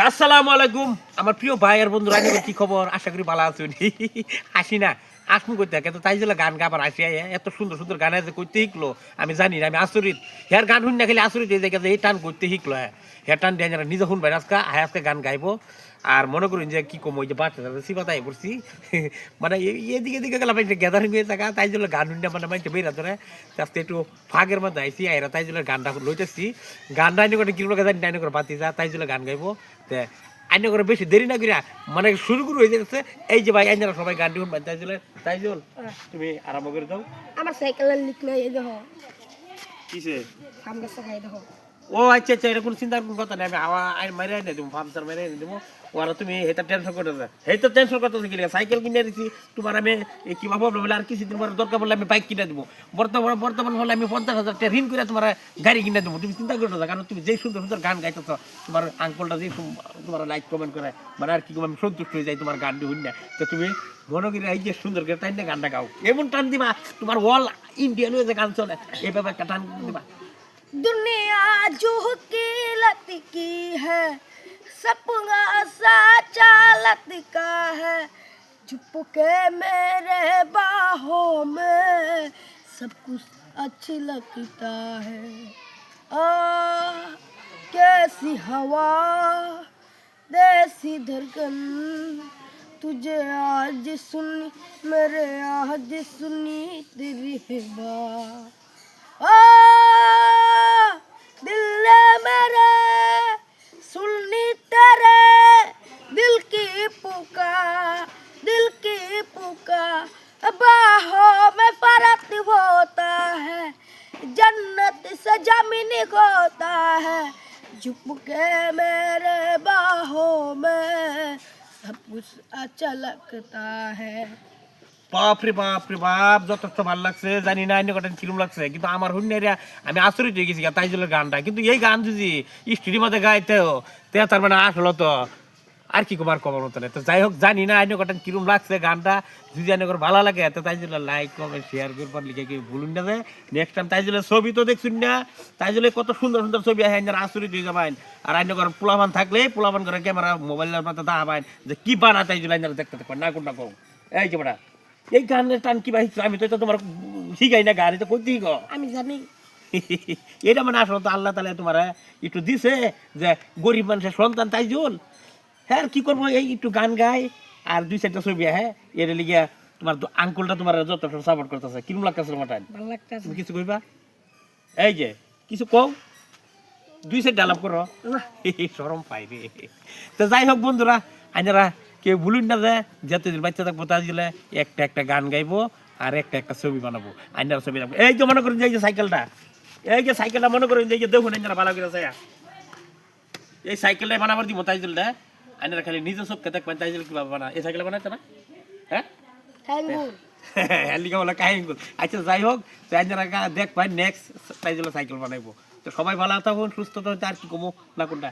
আসসালামু আলাইকুম আমার প্রিয় ভাই আর বন্ধুরা, কি খবর? আশা করি ভালো আছেন। আসি না আসমু করতে কিন্তু তাই জন্য গান গাবার আসি এত সুন্দর সুন্দর গান আছে করতে শিখলো। আমি জানি না, আমি আচরিত। হ্যার গান শুন না খেলে আচরিত হয়ে যায় এই টান করতে শিখলো। হ্যাঁ টান দিয়ে নিজে শুনবেন আজকে আজকে গান গাইবো। আর মনে করুন যে কি কম ওই যে বাচ্চা সিবাতাই পড়ছি। মানে এদিকে দিকে গেলাম গ্যাদারিং হয়ে থাকা, তাই জন্য গান শুনতে মানে মাইকে বেরা ধরে আজকে একটু ফাঁকের মধ্যে আইসি আইরা, তাই জন্য গানটা লইতেছি। গানটা আইনে করে কিরকম গান আইনে করে বাতি যা, তাই জন্য গান গাইবো। আইনে করে বেশি দেরি না করিয়া মানে শুরু করে হয়ে যাচ্ছে। এই যে ভাই আইনারা সবাই গান শুনবেন, তাই জন্য তুমি আরম্ভ করে দাও। আমার সাইকেলের লিক নাই, এই দেখো কিসে আমরা খাই দেখো। ও আচ্ছা আচ্ছা, এটা কোনো চিন্তার কোনো কথা নেই। আমি হাওয়া মারে এনে দেবো, পাম্পচার মেরে এনে দেবো। ওরা তুমি এটা টেনশন করতে যা, এই তো টেনশন করতেছে কি সাইকেল কিনে দিচ্ছি তোমার। আমি কিবা প্রবলেম হলে আর কিছুদিন পরে দরকার পড়লে আমি বাইক কিনে দেবো। বর্তমান হলে আমি 50,000 টাকা ঋণ করে তোমার গাড়ি কিনে দেবো। তুমি চিন্তা করতে যা, কারণ তুমি যে সুন্দর সুন্দর গান গাইতেছ, তোমার আঙ্কলটা যে তোমার লাইক কমেন্ট করে মানে আর কি আমি সন্তুষ্ট হয়ে যাই তোমার গানটি শুন না। তো তুমি মনে করি এই যে সুন্দর করে টাইম গানটা গাও, এমন টান দিবা তোমার অল ইন্ডিয়ান যে গান চলে এই ব্যাপারটা টান দিবা। दुनिया जो किलत की है सपना सा चालत का है, चुपके मेरे बाहों में सब कुछ अच्छी लगता है। आ कैसी हवा देसी धड़कन तुझे आज सुनी मेरे आज सुनी तेरी बात। ओ दिल ने मेरे सुननी तेरे दिल की पुकार बाहों में फर्क होता है, जन्नत से जमीन होता है, झुपके मेरे बाहों में सब कुछ अच्छा लगता है। বাপরে বাপরে বাপ, যথেষ্ট ভালো লাগছে। জানি না অন্য কটা কিরম লাগছে, কিন্তু আমার হুন্নাইরা আমি আচরিত হয়ে গেছি তাই জন্য গানটা। কিন্তু এই গান যদি স্টেডিয়ামে গাইতেও তে তার মানে আসলো তো আর কি কমার মতো নেই। তো যাই হোক, জানি না অন্য কটা কিরম লাগছে গানটা। যদি অন্য করে ভালো লাগে তো তাই জন্য লাইক কমেন্ট শেয়ার করবার লিখে কেউ ভুলুন না যে নেক্সট টাইম। তাই জন্য ছবি তো দেখছুন না, তাই জন্য কত সুন্দর সুন্দর ছবি আসে আচরিত হয়ে যাবেন। আর অন্য করে পোলাবান থাকলে পোলাবান করে ক্যামেরা মোবাইলের মধ্যে দেখাবেন যে কি বানা, তাই জন্য দেখতে থাকবেন না কোনটা কম। এই যে বেটা এই গানের টান কি বাহির, আমি তো তোমার শিখাই না গান, তো করতেই গো আমি জানি। এটা মানে আসলে তো আল্লাহ তালা তোমার একটু দিছে যে গরিব মানুষের সন্তান, তাই জল। হ্যাঁ কি করবো, এই একটু গান গাই আর 2-4টা ছবি। হ্যাঁ এর লিগে তোমার আঙ্কুলটা তোমার যত সাপোর্ট করতেছে। কিরম লাগতেছে তোমার টাইম? ভালো লাগতেছে। তুমি কিছু কইবা? এই যে কিছু কও, 2 সাইড ডালাপ করো, শরম পাই রে। তো যাই হোক বন্ধুরা, আইনারা কেউ ভুলুন না যে যতদিন বাচ্চা থাকবো তাই জন্য একটা একটা গান গাইবো আর একটা একটা ছবি বানাবো। আইনারা ছবি রাখবো। এই যে মনে করেন যে সাইকেলটা, এই যে সাইকেলটা মনে করেন যে দেখুন আইনারা ভালো করে যায় এই সাইকেলটাই বানাবার দিব। তাই জন্য আইনারা খালি নিজের চোখকে দেখবেন, তাই জন্য কিভাবে বানা এই সাইকেল বানাইছে না। হ্যাঁ আচ্ছা যাই হোক, দেখবেন নেক্সট তাই জন্য সাইকেল বানাইবো। তো সবাই ভালো থাকুন, সুস্থ থাকুন, আর কি কমো না কোনটা।